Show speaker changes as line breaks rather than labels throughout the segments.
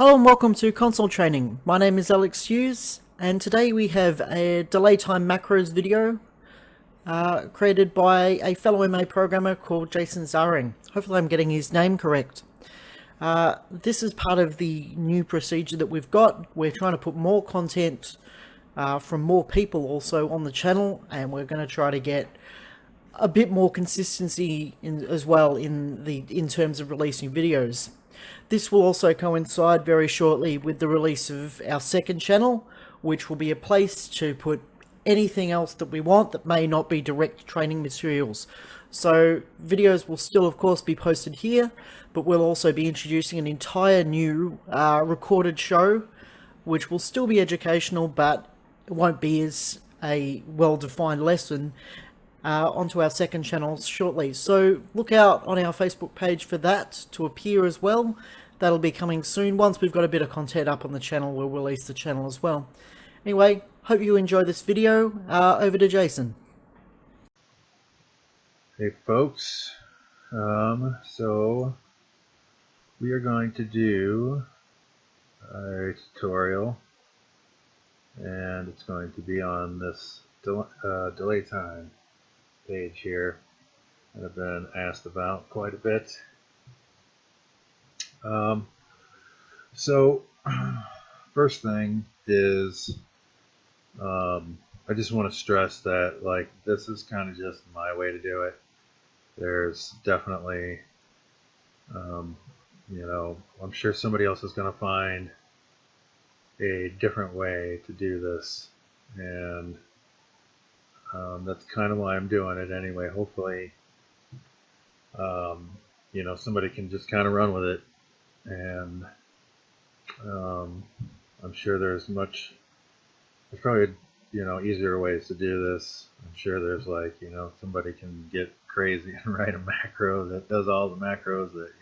Hello and welcome to Console Training. My name is Alex Hughes, and today we have a delay time macros video created by a fellow MA programmer called Jason Zaring. Hopefully I'm getting his name correct. This is part of the new procedure that we've got. We're trying to put more content from more people also on the channel, and we're going to try to get a bit more consistency as well in terms of releasing videos. This will also coincide very shortly with the release of our second channel, which will be a place to put anything else that we want that may not be direct training materials. So videos will still of course be posted here, but we'll also be introducing an entire new recorded show, which will still be educational, but it won't be as a well-defined lesson onto our second channel shortly. So look out on our Facebook page for that to appear as well. That'll be coming soon. Once we've got a bit of content up on the channel, we'll release the channel as well. Anyway, hope you enjoy this video. Over to Jason.
Hey folks, so we are going to do a tutorial, and it's going to be on this delay time page here that I've been asked about quite a bit. So first thing is I just want to stress that this is kind of just my way to do it. There's definitely I'm sure somebody else is going to find a different way to do this, and that's kind of why I'm doing it anyway. Hopefully somebody can just kind of run with it, and I'm sure there's probably easier ways to do this. I'm sure there's somebody can get crazy and write a macro that does all the macros that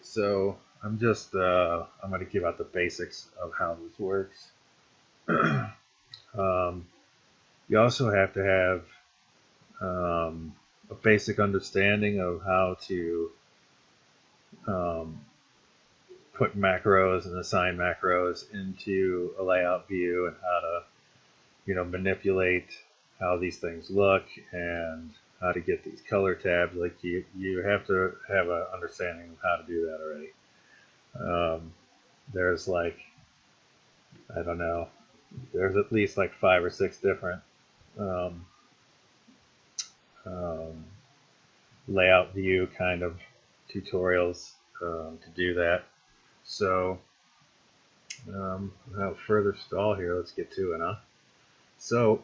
so I'm just I'm going to give out the basics of how this works. You also have to have a basic understanding of how to put macros and assign macros into a layout view, and how to manipulate how these things look and how to get these color tabs. Like you have to have an understanding of how to do that already. There's I don't know, there's at least 5 or 6 different layout view kind of tutorials to do that. So without further stall here, let's get to it, huh? So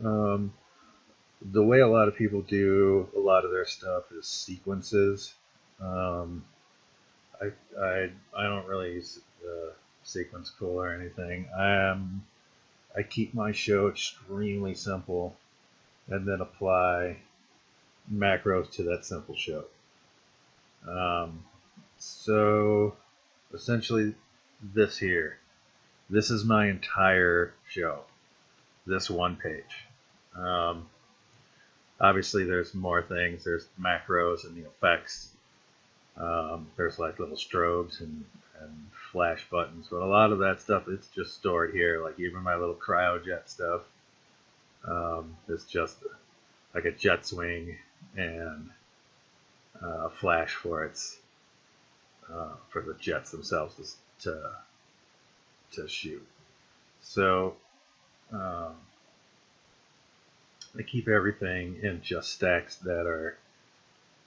the way a lot of people do a lot of their stuff is sequences. I don't really use the sequence tool or anything. I keep my show extremely simple, and then apply macros to that simple show. So essentially this is my entire show, this one page. Obviously there's more things. There's macros and the effects. There's little strobes and flash buttons, but a lot of that stuff, it's just stored here. Even my little cryojet stuff, is just like a jet swing and a flash for the jets themselves to shoot. So I keep everything in just stacks that are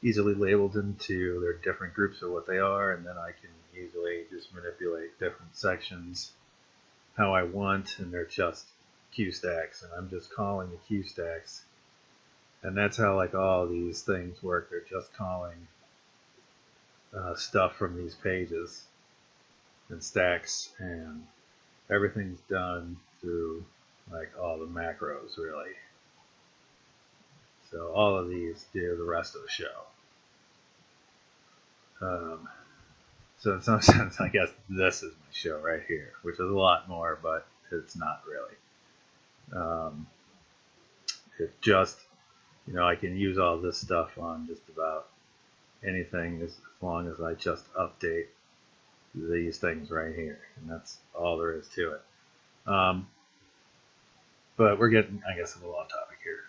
easily labeled into their different groups of what they are, and then I can easily just manipulate different sections how I want, and they're just Q stacks, and I'm just calling the Q stacks, and that's how all these things work. They're just calling stuff from these pages and stacks, and everything's done through all the macros really. So all of these do the rest of the show. So in some sense, I guess this is my show right here, which is a lot more, but it's not really. It just, I can use all this stuff on just about anything as long as I just update these things right here, and that's all there is to it. But we're getting, I guess, a little off topic here.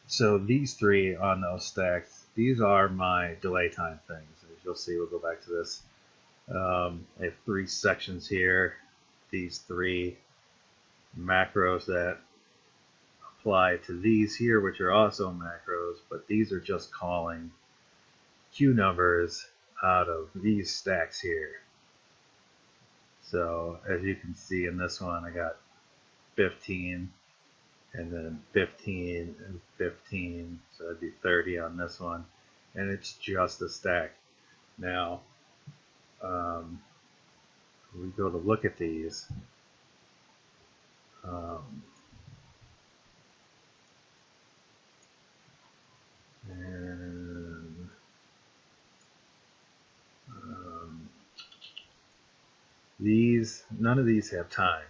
So these three on those stacks, these are my delay time things. As you'll see, we'll go back to this. I have three sections here. These three macros that apply to these here, which are also macros, but these are just calling queue numbers out of these stacks here. So as you can see in this one, I got 15, and then 15 and 15, so that'd be 30 on this one, and it's just a stack. Now, we go to look at these. And these, none of these have time.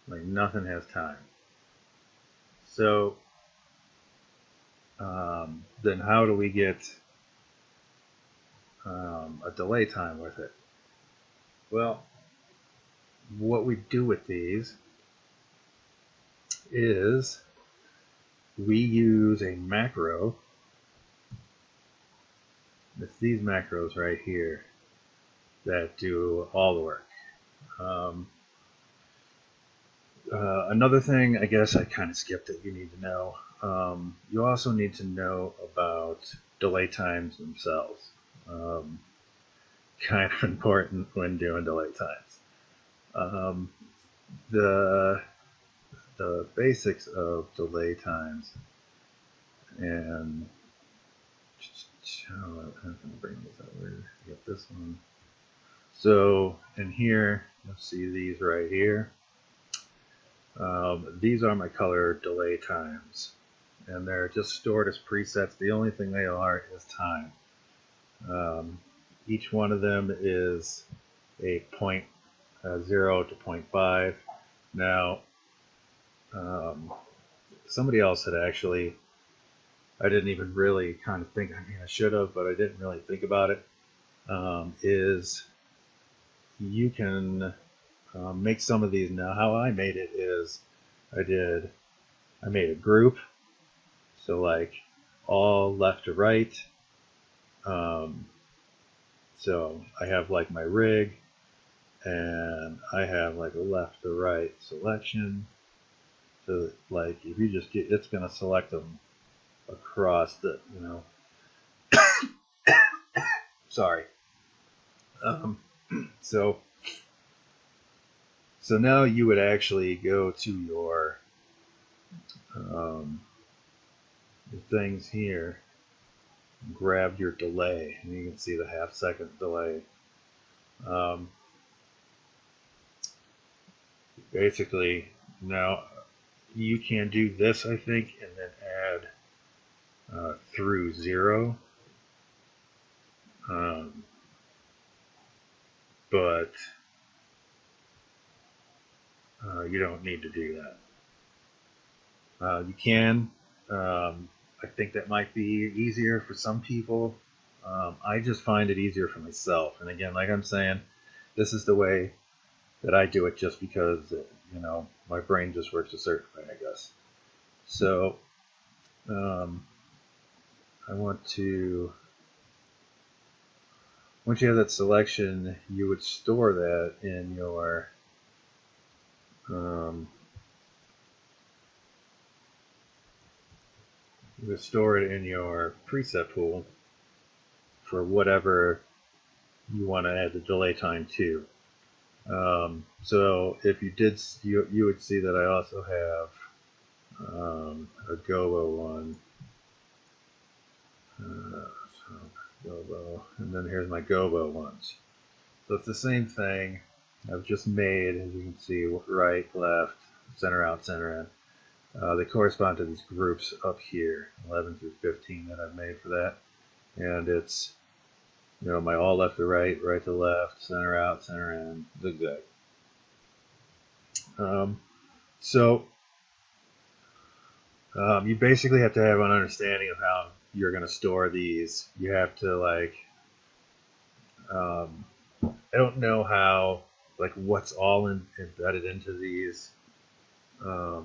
Like nothing has time. So then how do we get a delay time with it? Well, what we do with these is we use a macro. It's these macros right here that do all the work. Another thing, I guess I kind of skipped it, you need to know. You also need to know about delay times themselves. Kind of important when doing delay times. The basics of delay times, and I'm going to bring this over. Get this one. So in here, you'll see these right here. These are my color delay times, and they're just stored as presets. The only thing they are is time. Each one of them is a 0 to 0.5. Now, somebody else had actually, I didn't even really kind of think, I mean, I should have, but I didn't really think about it, is you can make some of these. Now, how I made it is I made a group, so like all left to right. So I have like my rig, and I have like a left to right selection. So like if you just get, it's gonna select them across the, sorry. So now you would actually go to your things here, grab your delay, and you can see the 1/2 second delay. Basically, now you can do this, I think, and then add through 0. But you don't need to do that. You can. I think that might be easier for some people. I just find it easier for myself. And again, like I'm saying, this is the way that I do it just because, my brain just works a certain way, I guess. So I want to, once you have that selection, you would store that in your you would store it in your preset pool for whatever you want to add the delay time to. So if you did, you would see that I also have a gobo one. Gobo, and then here's my gobo ones. So it's the same thing. I've just made, as you can see, right, left, center out, center in. They correspond to these groups up here, 11 through 15 that I've made for that. And it's, my all left to right, right to left, center out, center in, zigzag. So you basically have to have an understanding of how you're going to store these, you have to like, I don't know how, like what's all embedded into these. I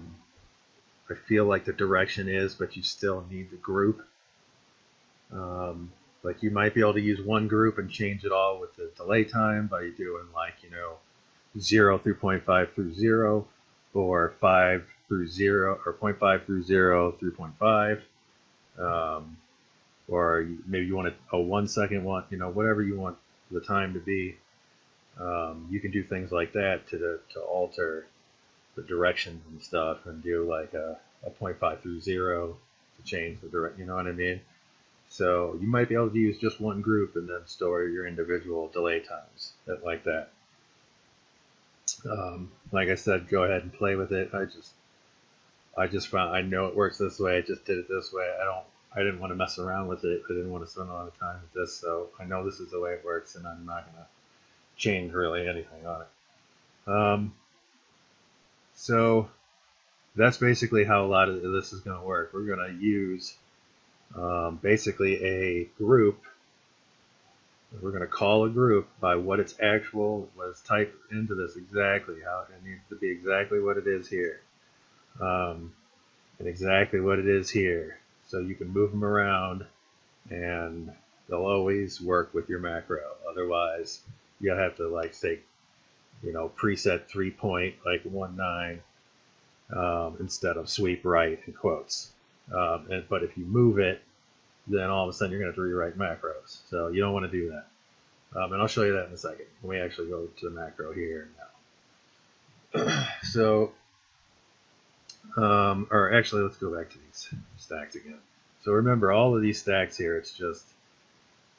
feel like the direction is, but you still need the group. Like you might be able to use one group and change it all with the delay time by doing like, 0 through 0.5 through 0, or 5 through 0, or 0.5 through 0 through 0.5. Or maybe you want a 1 second one, whatever you want the time to be. You can do things like that to alter the directions and stuff, and do like a 0.5 through 0 to change the direct, you know what I mean? So you might be able to use just one group and then store your individual delay times like that. Like I said, go ahead and play with it. I just found, I know it works this way. I just did it this way. I didn't want to mess around with it. I didn't want to spend a lot of time with this, so I know this is the way it works, and I'm not going to change really anything on it. So that's basically how a lot of this is going to work. We're going to use basically a group. We're going to call a group by what its typed into this exactly, how it needs to be exactly what it is here, and exactly what it is here. So you can move them around, and they'll always work with your macro. Otherwise, you'll have to like say, preset 3.19 instead of sweep right in quotes. But if you move it, then all of a sudden you're going to have to rewrite macros. So you don't want to do that. And I'll show you that in a second when we actually go to the macro here now. So, or actually, let's go back to these stacks again. So remember, all of these stacks here, it's just,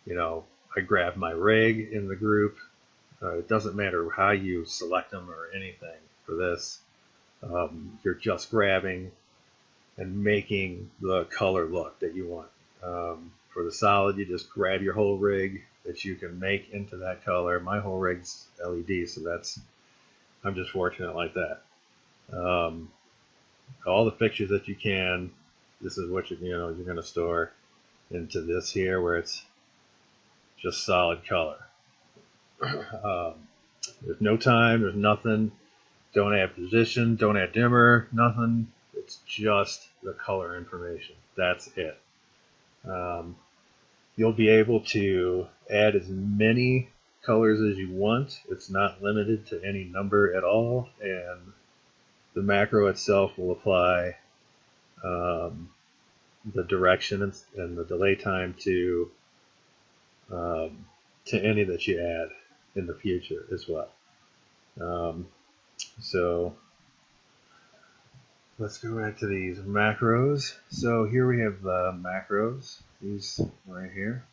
I grab my rig in the group. It doesn't matter how you select them or anything for this. You're just grabbing and making the color look that you want. For the solid, you just grab your whole rig that you can make into that color. My whole rig's LED, so I'm just fortunate like that. All the fixtures that you can, this is what you're going to store into this here, where it's just solid color. There's no time, there's nothing. Don't add position, don't add dimmer, nothing. It's just the color information. That's it. You'll be able to add as many colors as you want. It's not limited to any number at all, and the macro itself will apply the direction and the delay time to any that you add in the future as well. So let's go back to these macros. So here we have the macros, these right here.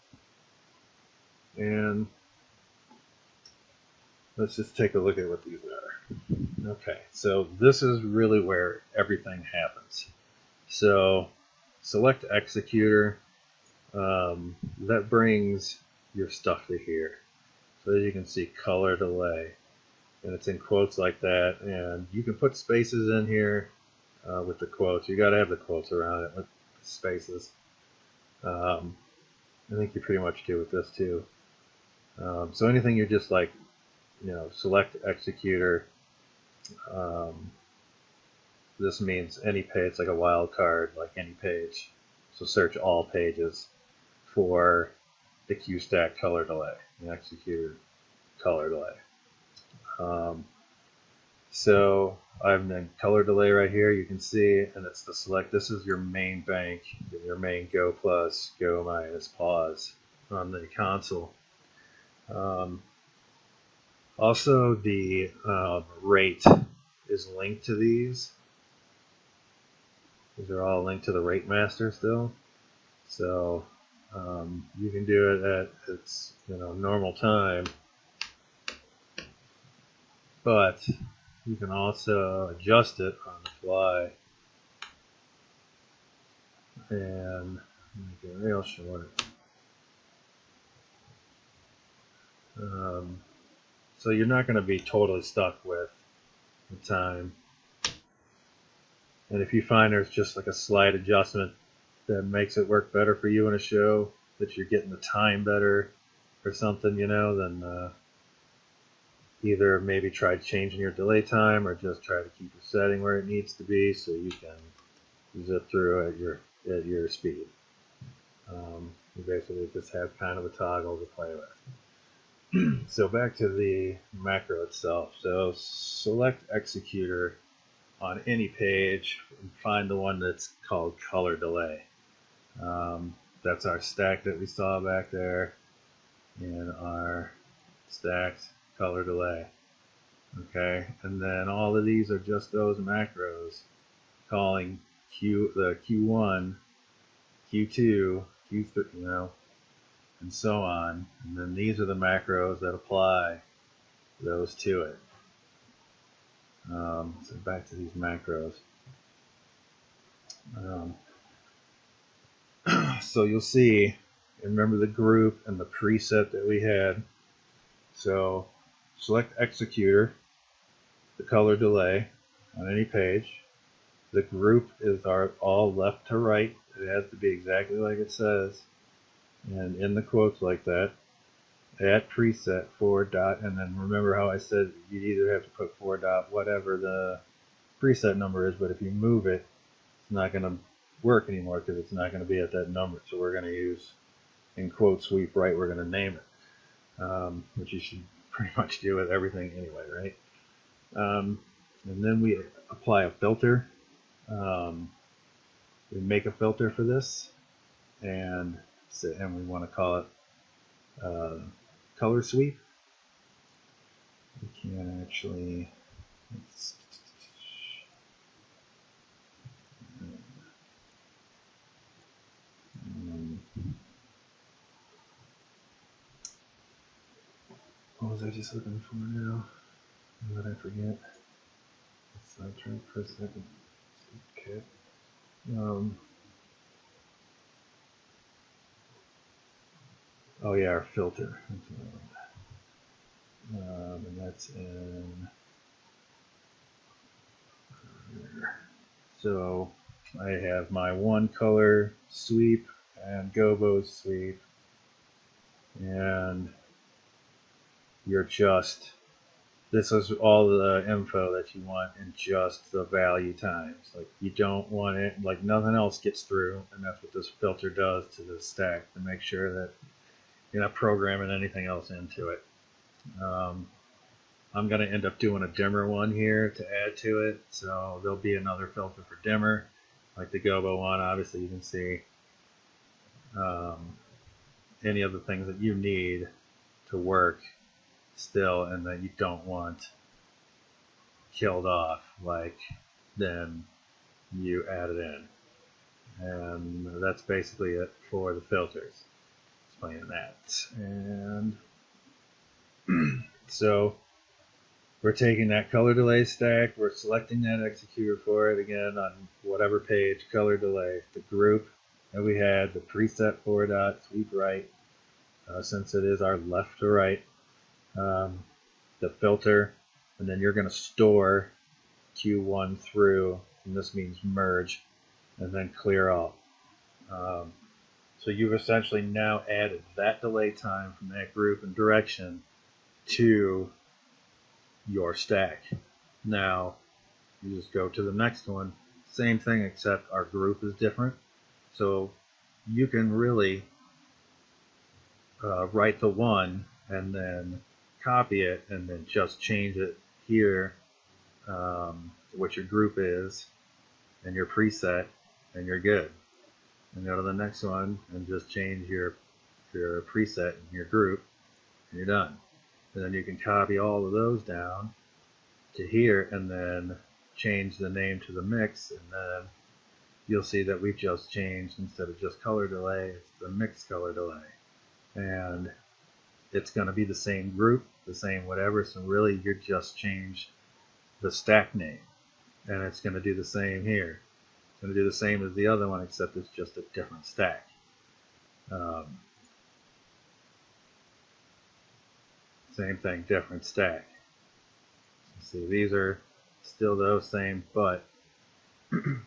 And let's just take a look at what these are. Okay, so this is really where everything happens. So select executor, that brings your stuff to here. So as you can see, color delay, and it's in quotes like that, and you can put spaces in here with the quotes. You got to have the quotes around it with spaces. I think you pretty much do with this too. So anything you're just like, select executor. This means any page. It's like a wild card, like any page. So search all pages for the QStack color delay, the executor color delay. So I have the color delay right here. You can see, and it's the select. This is your main bank, your main go plus, go minus, pause on the console. Also, the rate is linked to these. These are all linked to the rate master still. So you can do it at its normal time, but you can also adjust it on the fly and make it real short. So you're not going to be totally stuck with the time. And if you find there's just like a slight adjustment that makes it work better for you in a show, that you're getting the time better or something, then either maybe try changing your delay time or just try to keep your setting where it needs to be so you can zip through at your speed. You basically just have kind of a toggle to play with. So back to the macro itself. So select executor on any page and find the one that's called color delay. That's our stack that we saw back there in our stacked color delay. Okay, and then all of these are just those macros calling the Q1, Q2, Q3, and so on. And then these are the macros that apply those to it. So back to these macros. So you'll see, remember the group and the preset that we had. So select executor, the color delay on any page. The group is all left to right. It has to be exactly like it says, and in the quotes like that. At preset 4 dot, and then remember how I said you'd either have to put 4 dot whatever the preset number is, but if you move it, it's not going to work anymore because it's not going to be at that number. So we're going to use, in quote sweep right, we're going to name it, which you should pretty much do with everything anyway, right? And then we apply a filter. We make a filter for this, and we want to call it color sweep. We can actually, what was I just looking for now? What did I forget? I'm trying to press that. Okay. Oh yeah, our filter. And that's in here. So I have my one color sweep and gobos sweep, and this is all the info that you want in just the value times. Like you don't want it, like nothing else gets through, and that's what this filter does to the stack to make sure that you're not programming anything else into it. I'm going to end up doing a dimmer one here to add to it, so there'll be another filter for dimmer, like the gobo one. Obviously you can see any of the things that you need to work still and that you don't want killed off, like then you add it in. And that's basically it for the filters. Explaining that. And so we're taking that color delay stack, we're selecting that executor for it again on whatever page, color delay, the group that we had, the preset 4 dot, sweep right, since it is our left to right, the filter, and then you're going to store Q1 through, and this means merge, and then clear all. So you've essentially now added that delay time from that group and direction to your stack. Now you just go to the next one, same thing except our group is different. So you can really write the one and then copy it and then just change it here, what your group is and your preset, and you're good. And go to the next one and just change your preset and your group, and you're done. And then you can copy all of those down to here and then change the name to the mix, and then you'll see that we've just changed, instead of just color delay, it's the mix color delay. And it's going to be the same group, the same whatever, so really you're just changed the stack name, and it's going to do the same here. It's going to do the same as the other one, except it's just a different stack. Same thing, different stack. See, these are still those same, but and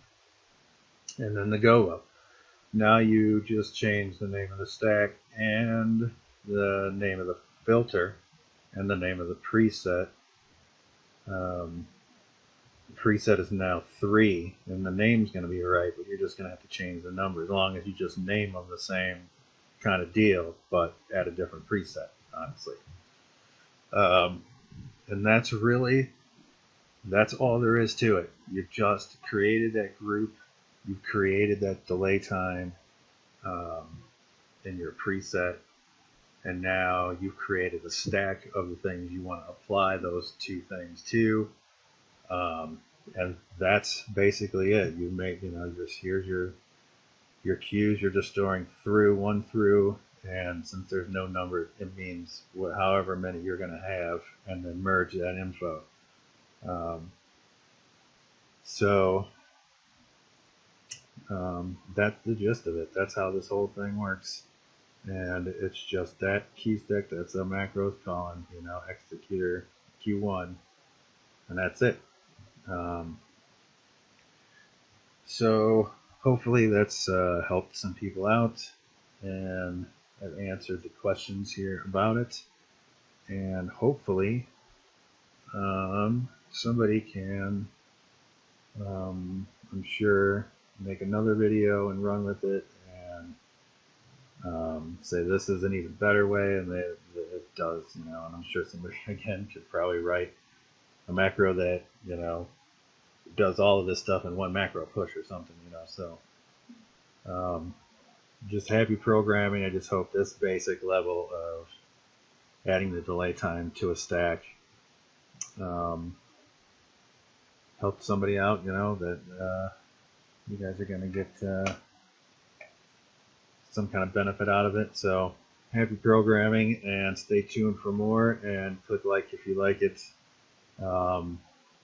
then the gobo. Now you just change the name of the stack and the name of the filter and the name of the preset. The preset is now 3, and the name's going to be right, but you're just going to have to change the number as long as you just name them the same kind of deal, but add a different preset, honestly. And that's all there is to it. You've just created that group, you've created that delay time in your preset, and now you've created a stack of the things you want to apply those two things to. And that's basically it. You make, here's your cues. You're just storing one through, and since there's no number, it means however many you're going to have, and then merge that info. That's the gist of it. That's how this whole thing works. And it's just that key stick, that's a macros calling, executor Q1, and that's it. So hopefully that's helped some people out, and I've answered the questions here about it, and hopefully somebody can, I'm sure, make another video and run with it and say this is an even better way, and it does, and I'm sure somebody again could probably write a macro that does all of this stuff in one macro push or something, so just happy programming. I just hope this basic level of adding the delay time to a stack helped somebody out, that you guys are going to get some kind of benefit out of it. So happy programming, and stay tuned for more, and click like if you like it.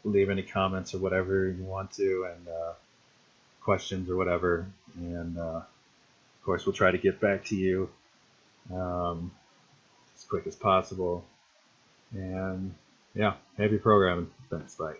Leave any comments or whatever you want to, and questions or whatever, and of course we'll try to get back to you as quick as possible. And yeah, happy programming. Thanks. Bye.